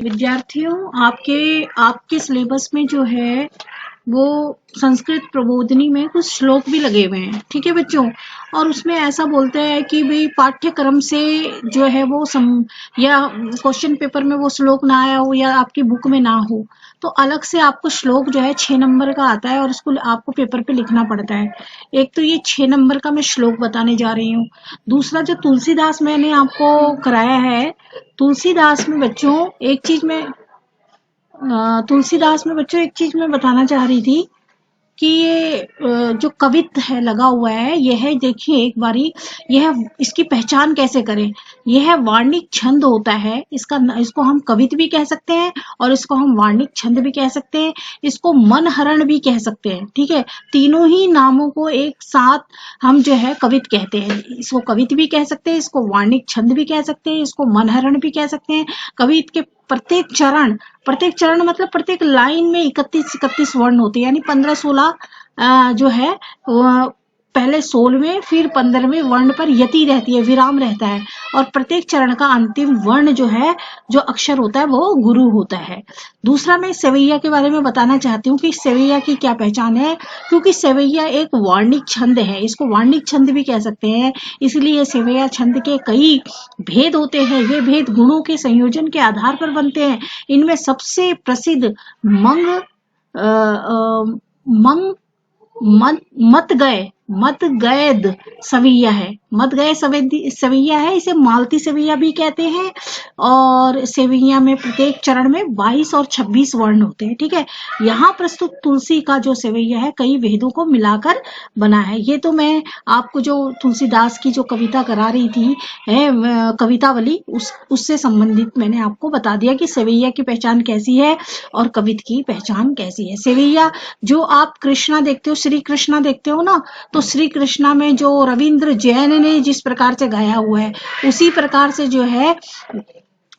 विद्यार्थियों, आपके आपके सिलेबस में जो है वो संस्कृत प्रबोधिनी में कुछ श्लोक भी लगे हुए हैं, ठीक है बच्चों। और उसमें ऐसा बोलते हैं कि भाई पाठ्यक्रम से जो है वो या क्वेश्चन पेपर में वो श्लोक ना आया हो या आपकी बुक में ना हो, तो अलग से आपको श्लोक जो है 6 नंबर का आता है और उसको आपको पेपर पे लिखना पड़ता है। एक तो ये 6 नंबर का मैं श्लोक बताने जा रही हूँ। दूसरा जो तुलसीदास मैंने आपको कराया है, तुलसीदास में बच्चों एक चीज मैं तुलसीदास में बच्चों एक चीज मैं बताना चाह रही थी कि ये जो कवित्त है लगा हुआ है, यह है, देखिए एक बारी, यह इसकी पहचान कैसे करें। यह वार्णिक छंद होता है, इसको हम कवित्त भी कह सकते हैं और इसको हम वार्णिक छंद भी कह सकते हैं, इसको मनहरण भी कह सकते हैं, ठीक है। तीनों ही नामों को एक साथ हम जो है कवित्त कहते हैं। इसको कवित्त भी कह सकते हैं, इसको वार्णिक छंद भी कह सकते हैं, इसको मनहरण भी कह सकते हैं। कवित्त के प्रत्येक चरण मतलब प्रत्येक लाइन में 31 वर्ण होते हैं, यानी 15-16 जो है पहले 16वें फिर 15वें वर्ण पर यति रहती है, विराम रहता है। और प्रत्येक चरण का अंतिम वर्ण जो है, जो अक्षर होता है, वो गुरु होता है। दूसरा मैं सेवैया के बारे में बताना चाहती हूँ कि सेवैया की क्या पहचान है। क्योंकि सेवैया एक वार्णिक छंद है, इसको वार्णिक छंद भी कह सकते हैं, इसलिए सेवैया छंद के कई भेद होते हैं। ये भेद गुणों के संयोजन के आधार पर बनते हैं। इनमें सबसे प्रसिद्ध मंग मंग मत गैद सवैया है। मत गए सवैया है, इसे मालती सवैया भी कहते हैं। और सेवैया में प्रत्येक चरण में 22 और 26 वर्ण होते हैं, ठीक है। यहाँ प्रस्तुत तुलसी का जो सेवैया है कई भेदों को मिलाकर बना है। ये तो मैं आपको जो तुलसीदास की जो कविता करा रही थी कवितावली, उससे संबंधित मैंने आपको बता दिया कि सेवैया की पहचान कैसी है और कवित की पहचान कैसी है। सेवैया जो आप कृष्णा देखते हो, श्री कृष्णा देखते हो ना, तो श्री कृष्णा में जो रविंद्र जैन ने जिस प्रकार से गाया हुआ है, उसी प्रकार से जो है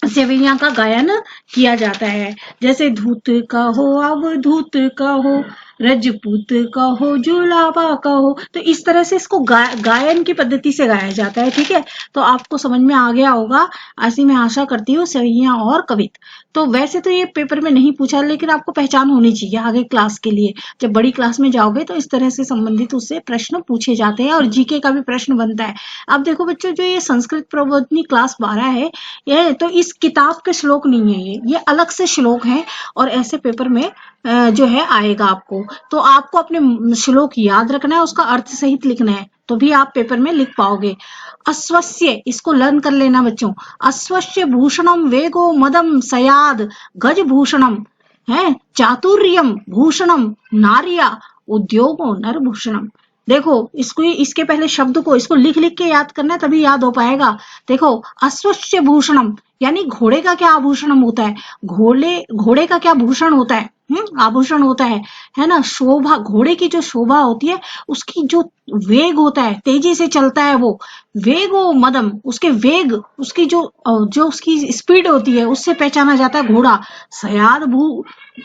सेवैया का गायन किया जाता है। जैसे धूत का हो अवधूत का हो, रजपूत का हो जुलाबा का हो, तो इस तरह से इसको गायन की पद्धति से गाया जाता है, ठीक है। तो आपको समझ में आ गया होगा, ऐसी मैं आशा करती हूँ सेवैया और कवित। तो वैसे तो ये पेपर में नहीं पूछा, लेकिन आपको पहचान होनी चाहिए आगे क्लास के लिए। जब बड़ी क्लास में जाओगे तो इस तरह से संबंधित उससे प्रश्न पूछे जाते हैं और जीके का भी प्रश्न बनता है। अब देखो बच्चों, जो ये संस्कृत प्रबोधिनी क्लास 12 है, ये तो इस किताब के श्लोक नहीं है, ये अलग से श्लोक हैं और ऐसे पेपर में जो है आएगा आपको। तो आपको अपने श्लोक याद रखना है, उसका अर्थ सहित लिखना है, तो भी आप पेपर में लिख पाओगे। अश्वस्य, इसको लर्न कर लेना बच्चों। अश्वस्य भूषणम वेगो मदम सयाद गज भूषणम है, चातुर्यम भूषणम नारिया उद्योगो नर भूषणम। देखो इसको, इसके पहले शब्द को इसको लिख लिख के याद करना है, तभी याद हो पाएगा। देखो, अश्वस्य भूषणम यानी घोड़े का क्या आभूषण होता है, घोड़े का क्या भूषण होता है, आभूषण होता है ना, शोभा। घोड़े की जो शोभा होती है, उसकी जो वेग होता है, तेजी से चलता है वो, वेगो मदम, उसके वेग, उसकी जो उसकी स्पीड होती है, उससे पहचाना जाता है घोड़ा।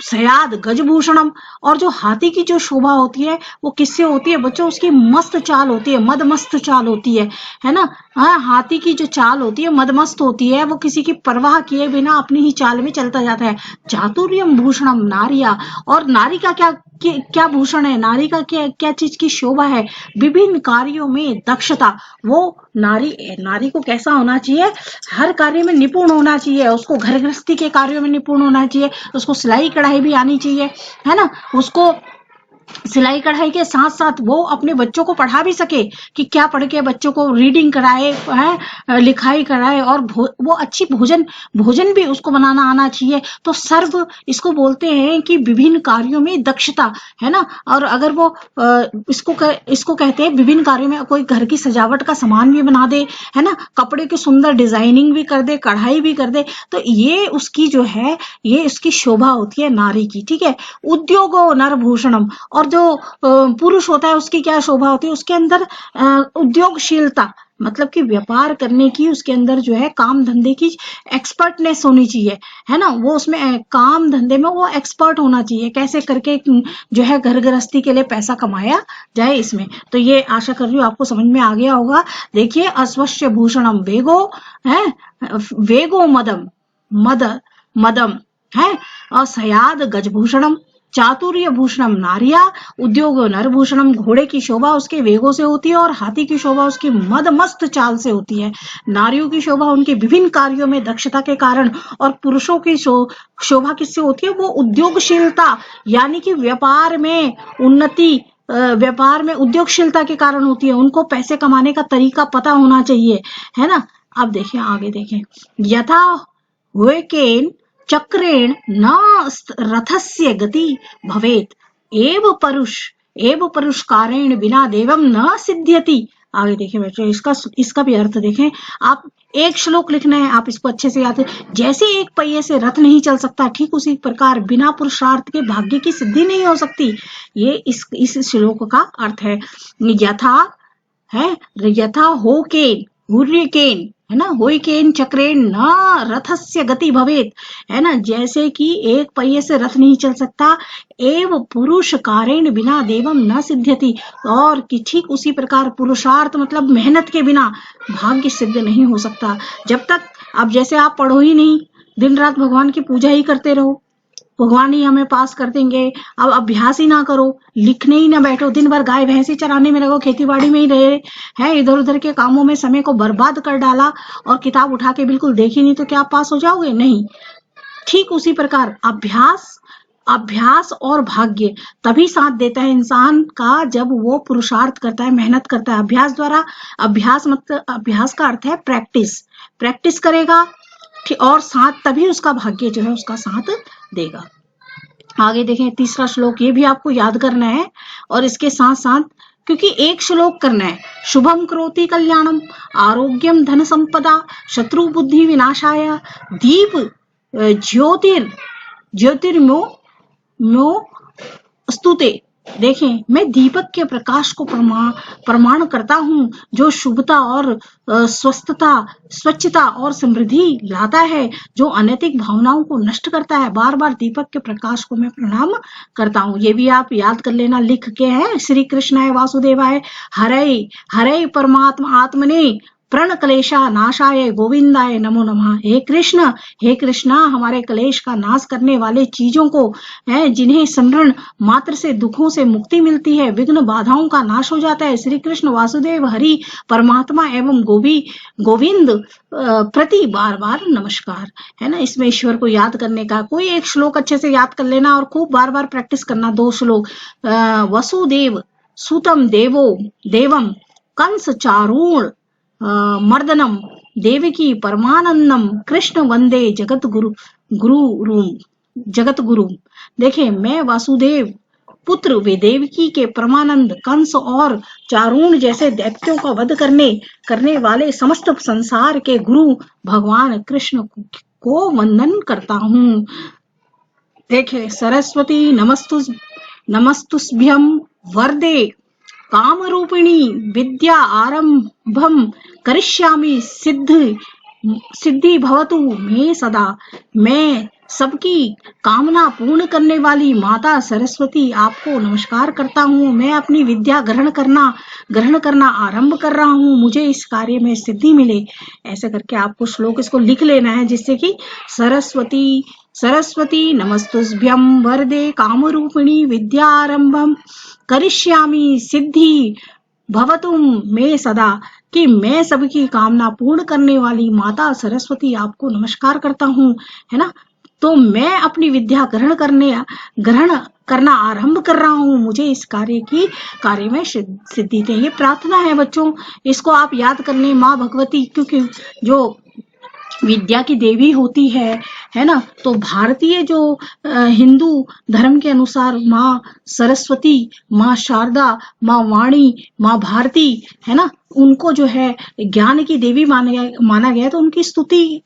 सयाद गजभूषणम, और जो हाथी की जो शोभा होती है वो किससे होती है बच्चों, उसकी मस्त चाल होती है, मदमस्त चाल होती है ना। हाँ, हाथी की जो चाल होती है मदमस्त होती है, वो किसी की परवाह किए बिना अपनी ही चाल में चलता जाता है। चातुर्यम भूषणम नारिया, और नारी का क्या भूषण है, नारी का क्या चीज की शोभा है, विभिन्न कार्यों में दक्षता। वो नारी को कैसा होना चाहिए, हर कार्य में निपुण होना चाहिए, उसको घर गृहस्थी के कार्यों में निपुण होना चाहिए, उसको सिलाई कढ़ाई भी आनी चाहिए, है ना। उसको सिलाई कढ़ाई के साथ साथ वो अपने बच्चों को पढ़ा भी सके, कि क्या पढ़ के बच्चों को रीडिंग कराए, है लिखाई कराए, और वो अच्छी भोजन भी उसको बनाना आना चाहिए। तो सर्व इसको बोलते हैं कि विभिन्न कार्यों में दक्षता, है ना। और अगर वो इसको कहते हैं विभिन्न कार्यों में, कोई घर की सजावट का सामान भी बना दे, है ना, कपड़े की सुंदर डिजाइनिंग भी कर दे, कढ़ाई भी कर दे, तो ये उसकी जो है, ये उसकी शोभा होती है नारी की, ठीक है। उद्योगो नरभूषणम, और जो पुरुष होता है उसकी क्या शोभा होती है, उसके अंदर उद्योगशीलता, मतलब कि व्यापार करने की उसके अंदर जो है काम धंधे की एक्सपर्टनेस होनी चाहिए, है ना। वो उसमें काम धंधे में वो एक्सपर्ट होना चाहिए, कैसे करके जो है घर गृहस्थी के लिए पैसा कमाया जाए इसमें। तो ये आशा कर रही हूँ आपको समझ में आ गया होगा। देखिए, अश्वस्य भूषणम वेगो है, वेगो मदम, मद मदम है, असयाद गजभूषणम, चातुर्य भूषणम नारिया, उद्योग नरभूषणम, घोड़े की शोभा उसके वेगों से होती है और हाथी की शोभा उसकी मदमस्त चाल से होती है। नारियों की शोभा उनके विभिन्न कार्यों में दक्षता के कारण, और पुरुषों की शोभा किससे होती है? वो उद्योगशीलता यानी कि व्यापार में उन्नति, व्यापार में उद्योगशीलता के कारण होती है। उनको पैसे कमाने का तरीका पता होना चाहिए, है ना। अब देखिए आगे देखें, यथा वेकेन चक्रेण न रथस्य गति भवेत, एव परुष्कारेण बिना देवम न सिद्ध्यति। आगे देखिए बच्चों, इसका भी अर्थ देखें आप। एक श्लोक लिखना है, आप इसको अच्छे से याद करें। जैसे एक पहिए से रथ नहीं चल सकता, ठीक उसी प्रकार बिना पुरुषार्थ के भाग्य की सिद्धि नहीं हो सकती। ये इस श्लोक का अर्थ है। यथा है, यथा होकेन हूर्यकेन, है ना, होइकेन चक्रेन न रथस्य गति भवेत, है ना, जैसे कि एक पहिए से रथ नहीं चल सकता, एव पुरुष कारेण बिना देवम न सिद्ध्यति, और कि ठीक उसी प्रकार पुरुषार्थ मतलब मेहनत के बिना भाग्य सिद्ध नहीं हो सकता। जब तक अब जैसे आप पढ़ो ही नहीं, दिन रात भगवान की पूजा ही करते रहो, भगवान ही हमें पास कर देंगे। अब अभ्यास ही ना करो, लिखने ही ना बैठो, दिन भर गाय भैंसी चराने में लगो, खेती बाड़ी में ही रहे हैं, इधर उधर के कामों में समय को बर्बाद कर डाला और किताब उठा के बिल्कुल देखी नहीं, तो क्या आप पास हो जाओगे? नहीं। ठीक उसी प्रकार अभ्यास और भाग्य तभी साथ देता है इंसान का जब वो पुरुषार्थ करता है, मेहनत करता है अभ्यास द्वारा। अभ्यास का अर्थ है प्रैक्टिस करेगा, और साथ तभी उसका भाग्य जो है उसका साथ देगा। आगे देखें तीसरा श्लोक, ये भी आपको याद करना है और इसके साथ साथ, क्योंकि एक श्लोक करना है, शुभम करोति कल्याणम, आरोग्यम धन संपदा, शत्रु बुद्धि विनाशाय, दीप ज्योतिर्मो स्तुते। देखें, मैं दीपक के प्रकाश को प्रमाण करता हूँ जो शुभता और स्वस्थता, स्वच्छता और समृद्धि लाता है, जो अनैतिक भावनाओं को नष्ट करता है। बार बार दीपक के प्रकाश को मैं प्रणाम करता हूँ। ये भी आप याद कर लेना, लिख के है। श्री कृष्णाय वासुदेवाय हरे हरे परमात्मा आत्मने प्रण क्लेशा नाशाय गोविंदाय नमो नमः। हे कृष्णा, हमारे क्लेश का नाश करने वाले चीजों को है, जिन्हें स्मरण मात्र से दुखों से मुक्ति मिलती है, विघ्न बाधाओं का नाश हो जाता है। श्री कृष्ण वासुदेव हरि परमात्मा एवं गोविंद प्रति बार बार नमस्कार, है ना। इसमें ईश्वर को याद करने का कोई एक श्लोक अच्छे से याद कर लेना और खूब बार बार प्रैक्टिस करना। 2 श्लोक, वसुदेव सुतम देवम कंस चारूण मर्दनम, देवकी परमानंदम, कृष्ण वंदे जगत गुरु। देखें, मैं वासुदेव पुत्र वे देवकी के परमानंद, कंस और चारूण जैसे दैत्यों का वध करने वाले समस्त संसार के गुरु भगवान कृष्ण को वंदन करता हूँ। देखे, सरस्वती नमस्तुभ्यं वरदे कामरूपिणी विद्या आरंभम करिष्यामि सिद्धि भवतु मे सदा। मैं सबकी कामना पूर्ण करने वाली माता सरस्वती आपको नमस्कार करता हूँ। मैं अपनी विद्या ग्रहण करना आरंभ कर रहा हूँ, मुझे इस कार्य में सिद्धि मिले। ऐसे करके आपको श्लोक इसको लिख लेना है, जिससे कि सरस्वती नमस्तुभ्यं वरदे कामरूपिणी विद्यारंभम करिष्यामि सिद्धि भवतु मे सदा, कि मैं सबकी कामना पूर्ण करने वाली माता सरस्वती आपको नमस्कार करता हूँ, है ना। तो मैं अपनी विद्या ग्रहण करना आरंभ कर रहा हूँ, मुझे इस कार्य में सिद्धि दे। ये प्रार्थना है बच्चों, इसको आप याद कर लें। माँ भगवती, क्योंकि जो विद्या की देवी होती है ना, तो भारतीय जो हिंदू धर्म के अनुसार माँ सरस्वती, माँ शारदा, माँ वाणी, माँ भारती, है ना, उनको जो है ज्ञान की देवी माना गया। तो उनकी स्तुति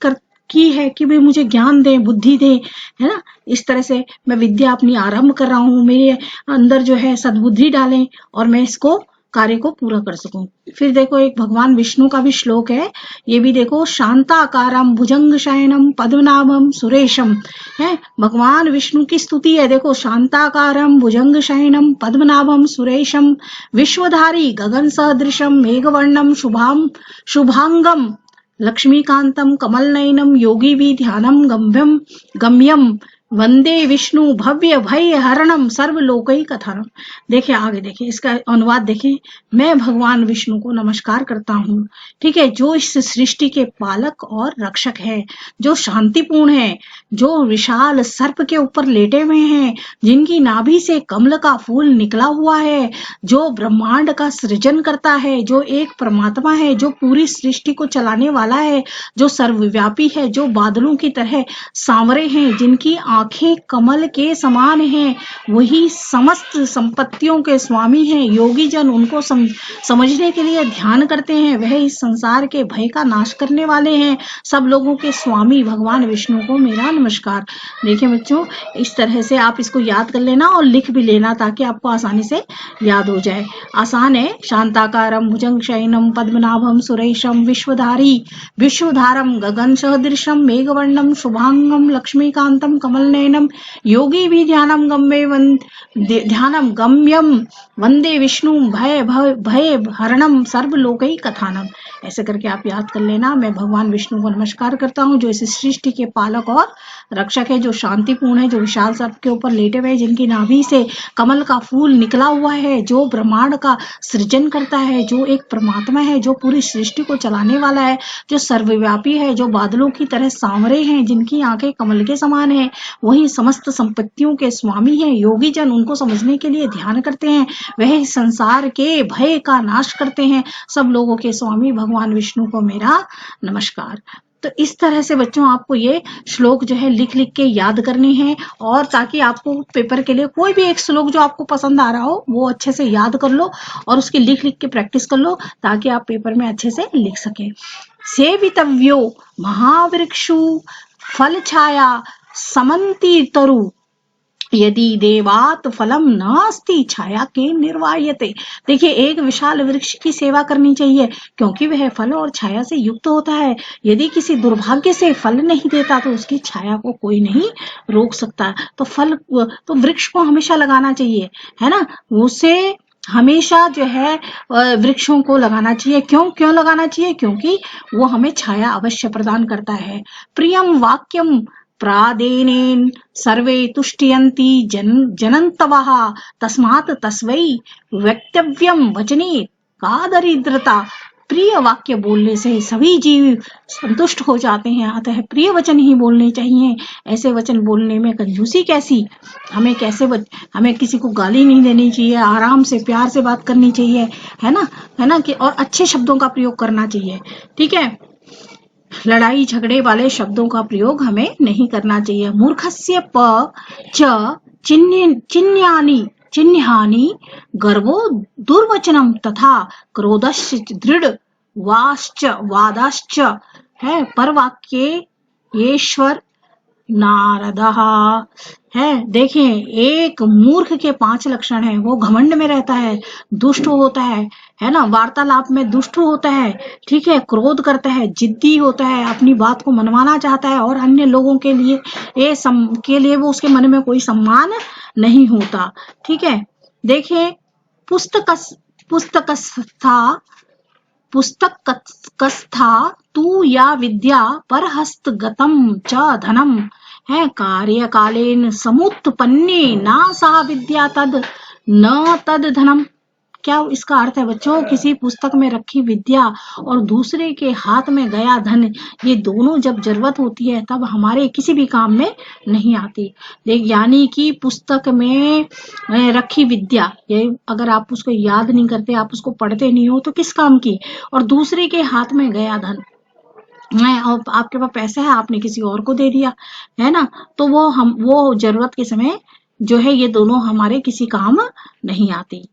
की है कि वे मुझे ज्ञान दें, बुद्धि दें, है ना। इस तरह से मैं विद्या अपनी आरंभ कर रहा हूँ, मेरे अंदर जो है सद्बुद्धि डालें और मैं इसको कार्य को पूरा कर सकूं। फिर देखो, एक भगवान विष्णु का भी श्लोक है, ये भी देखो, शांताकारम भुजंग शयनम पद्मनाभम सुरेशम, है भगवान विष्णु की स्तुति है। देखो, शांताकारम भुजंग शयनम पद्मनाभम सुरेशम, विश्वधारी गगन सदृशम मेघवर्णम शुभांगम लक्ष्मीकांतं कमलनयनं योगी भी ध्यानम गम्यम गम्यम वंदे विष्णु भव्य भय हरणम सर्वलोकैकथनम। देखिए आगे देखिए, इसका अनुवाद देखिए। मैं भगवान विष्णु को नमस्कार करता हूँ, ठीक है, जो इस सृष्टि के पालक और रक्षक है, जो शांतिपूर्ण है, जो विशाल सर्प के ऊपर लेटे हुए हैं, जिनकी नाभि से कमल का फूल निकला हुआ है, जो ब्रह्मांड का सृजन करता है, जो एक परमात्मा है, जो पूरी सृष्टि को चलाने वाला है, जो सर्वव्यापी है, जो बादलों की तरह सांवरे हैं, जिनकी आंखें कमल के समान हैं, वही समस्त संपत्तियों के स्वामी हैं। योगी जन उनको समझने के लिए ध्यान करते हैं। वह इस संसार के भय का नाश करने वाले हैं। सब लोगों के स्वामी भगवान विष्णु को मेरा नमस्कार। देखिए बच्चों, इस तरह से आप इसको याद कर लेना और लिख भी लेना ताकि आपको आसानी से याद हो जाए। आसान है। शांताकारम भुजंग शयनम पद्मनाभम सुरेशम विश्वधारम गगन सदृशम मेघवर्णम शुभांगम लक्ष्मीकांतम कमलनयनम योगी भी ध्यानम गम्यम वंदे विष्णु भय हरणम सर्वलोकैकथनम। ऐसे करके आप याद कर लेना। मैं भगवान विष्णु को नमस्कार करता हूँ, जो इस सृष्टि के पालक और रक्षक है, जो शांतिपूर्ण है, जो विशाल सर्प के ऊपर लेटे हुए, जिनकी नाभि से कमल का फूल निकला हुआ है, जो ब्रह्मांड का सृजन करता है, जो एक परमात्मा है, जो पूरी सृष्टि को चलाने वाला है, जो सर्वव्यापी है, जो बादलों की तरह सांवरे हैं, जिनकी आंखें कमल के समान है, वही समस्त संपत्तियों के स्वामी है। योगी जन उनको समझने के लिए ध्यान करते हैं। वह संसार के भय का नाश करते हैं। सब लोगों के स्वामी भगवान विष्णु को मेरा नमस्कार। तो इस तरह से बच्चों आपको ये श्लोक जो है लिख लिख के याद करने हैं, और ताकि आपको पेपर के लिए कोई भी एक श्लोक जो आपको पसंद आ रहा हो वो अच्छे से याद कर लो और उसकी लिख लिख के प्रैक्टिस कर लो ताकि आप पेपर में अच्छे से लिख सके। सेवितव्यो महावृक्षु फल छाया समन्ति तरु यदि देवात फलम नास्ति छाया के निर्वायते। देखिए, एक विशाल वृक्ष की सेवा करनी चाहिए क्योंकि वह फल और छाया से युक्त होता है। यदि किसी दुर्भाग्य से फल नहीं देता तो उसकी छाया को कोई नहीं रोक सकता। तो वृक्ष को हमेशा लगाना चाहिए, है ना। उसे हमेशा जो है वृक्षों को लगाना चाहिए। क्यों लगाना चाहिए? क्योंकि वो हमें छाया अवश्य प्रदान करता है। प्रियम वाक्यम प्रादेनेन सर्वे तुष्टियन्ति जनन्तवः तस्मात् तस्वै वक्तव्यम वचने का दरिद्रता। प्रिय वाक्य बोलने से सभी जीव संतुष्ट हो जाते हैं, अतः प्रिय वचन ही बोलने चाहिए। ऐसे वचन बोलने में कंजूसी कैसी? हमें किसी को गाली नहीं देनी चाहिए, आराम से प्यार से बात करनी चाहिए, है ना कि और अच्छे शब्दों का प्रयोग करना चाहिए, ठीक है। लड़ाई झगड़े वाले शब्दों का प्रयोग हमें नहीं करना चाहिए। मूर्खस्य प च चिन्हानि गर्वो दुर्वचनम तथा क्रोधश्च दृढ़ वादाश्च है परवाक्ये ईश्वर नारदः है। देखें, एक मूर्ख के 5 लक्षण है। वो घमंड में रहता है, दुष्ट होता है ना, वार्तालाप में दुष्ट होता है, ठीक है, क्रोध करता है, जिद्दी होता है, अपनी बात को मनवाना चाहता है और अन्य लोगों के लिए वो उसके मन में कोई सम्मान नहीं होता, ठीक है। देखें, पुस्तकस्था तू या विद्या परहस्तगतम च धनम है कार्यकालेन समुत्पन्ने ना सा विद्या तद न तद धनम। क्या इसका अर्थ है बच्चों? किसी पुस्तक में रखी विद्या और दूसरे के हाथ में गया धन, ये दोनों जब जरूरत होती है तब हमारे किसी भी काम में नहीं आती। देख, यानी कि पुस्तक में रखी विद्या, ये अगर आप उसको याद नहीं करते, आप उसको पढ़ते नहीं हो तो किस काम की? और दूसरे के हाथ में गया धन, और आपके पास पैसा है, आपने किसी और को दे दिया, है ना, तो वो जरूरत के समय जो है ये दोनों हमारे किसी काम नहीं आती।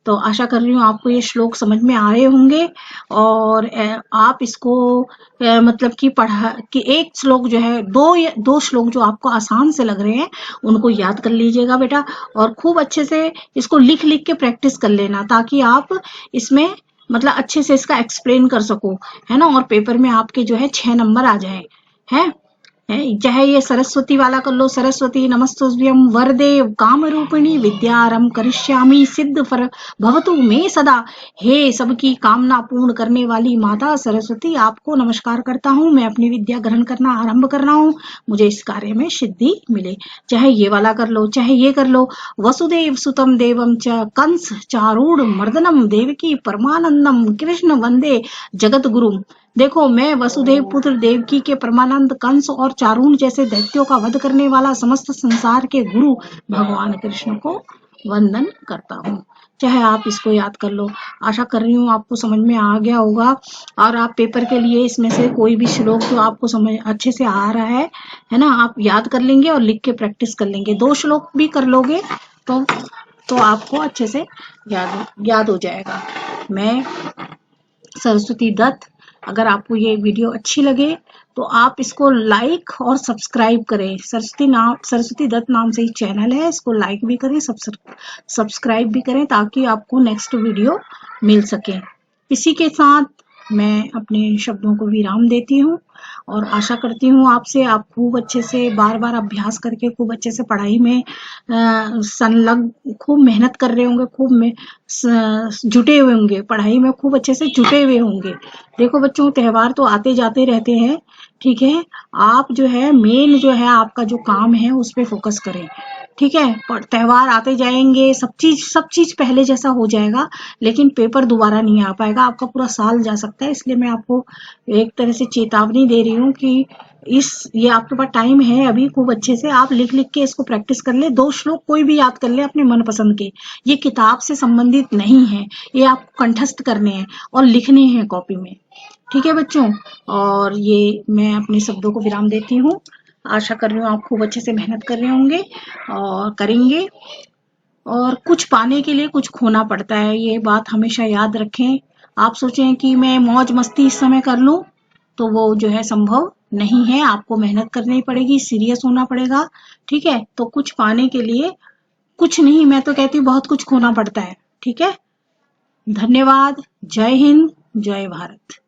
तो आशा कर रही हूँ आपको ये श्लोक समझ में आ रहे होंगे और आप इसको मतलब कि एक श्लोक जो है, दो श्लोक जो आपको आसान से लग रहे हैं उनको याद कर लीजिएगा बेटा, और खूब अच्छे से इसको लिख लिख के प्रैक्टिस कर लेना ताकि आप इसमें मतलब अच्छे से इसका एक्सप्लेन कर सको, है ना, और पेपर में आपके जो है 6 नंबर आ जाए, है। चाहे ये सरस्वती वाला कर लो, सरस्वती नमस्तुभ्यं वरदे काम रूपिणी विद्यारंभ करिष्यामि सिद्ध फर भवतु मे सदा। हे सबकी कामना पूर्ण करने वाली माता सरस्वती, आपको नमस्कार करता हूँ, मैं अपनी विद्या ग्रहण करना आरंभ कर रहा हूँ, मुझे इस कार्य में सिद्धि मिले। चाहे ये वाला कर लो, चाहे ये कर लो, वसुदेव सुतम देवम च कंस चारूढ़ मर्दनम देवकी परमानंदम कृष्ण वंदे जगत गुरु। देखो, मैं वसुदेव पुत्र देवकी के परमानंद कंस और चारून जैसे दैत्यों का वध करने वाला समस्त संसार के गुरु भगवान कृष्ण को वंदन करता हूँ। चाहे आप इसको याद कर लो। आशा कर रही हूँ आपको समझ में आ गया होगा, और आप पेपर के लिए इसमें से कोई भी श्लोक जो आपको समझ अच्छे से आ रहा है ना, आप याद कर लेंगे और लिख के प्रैक्टिस कर लेंगे। 2 श्लोक भी कर लोगे तो आपको अच्छे से याद हो जाएगा। मैं सरस्वती दत्त, अगर आपको ये वीडियो अच्छी लगे तो आप इसको लाइक और सब्सक्राइब करें। सरस्वती दत्त नाम से ही चैनल है, इसको लाइक भी करें, सब्सक्राइब भी करें, ताकि आपको नेक्स्ट वीडियो मिल सके। इसी के साथ मैं अपने शब्दों को विराम देती हूँ और आशा करती हूँ आपसे, आप खूब अच्छे से बार बार अभ्यास करके खूब अच्छे से पढ़ाई में संलग्न, खूब मेहनत कर रहे होंगे, खूब जुटे हुए होंगे, पढ़ाई में खूब अच्छे से जुटे हुए होंगे। देखो बच्चों, त्योहार तो आते जाते रहते हैं, ठीक है, आप जो है मेन जो है आपका जो काम है उस पर फोकस करें, ठीक है। पर त्योहार आते जाएंगे, सब चीज पहले जैसा हो जाएगा, लेकिन पेपर दोबारा नहीं आ पाएगा, आपका पूरा साल जा सकता है। इसलिए मैं आपको एक तरह से चेतावनी दे रही हूँ कि ये आपके पास टाइम है अभी, खूब अच्छे से आप लिख के इसको प्रैक्टिस कर ले। 2 श्लोक कोई भी याद कर ले अपने मनपसंद के, ये किताब से संबंधित नहीं है, ये आपको कंठस्थ करने हैं और लिखने हैं कॉपी में, ठीक है बच्चों। और ये मैं अपने शब्दों को विराम देती हूँ। आशा कर रही हूँ आप खूब अच्छे से मेहनत कर रहे होंगे और करेंगे, और कुछ पाने के लिए कुछ खोना पड़ता है, ये बात हमेशा याद रखें। आप सोचें कि मैं मौज मस्ती इस समय कर लूं, तो वो जो है संभव नहीं है, आपको मेहनत करनी पड़ेगी, सीरियस होना पड़ेगा, ठीक है। तो कुछ पाने के लिए कुछ नहीं, मैं तो कहती हूँ बहुत कुछ खोना पड़ता है, ठीक है। धन्यवाद। जय हिंद, जय भारत।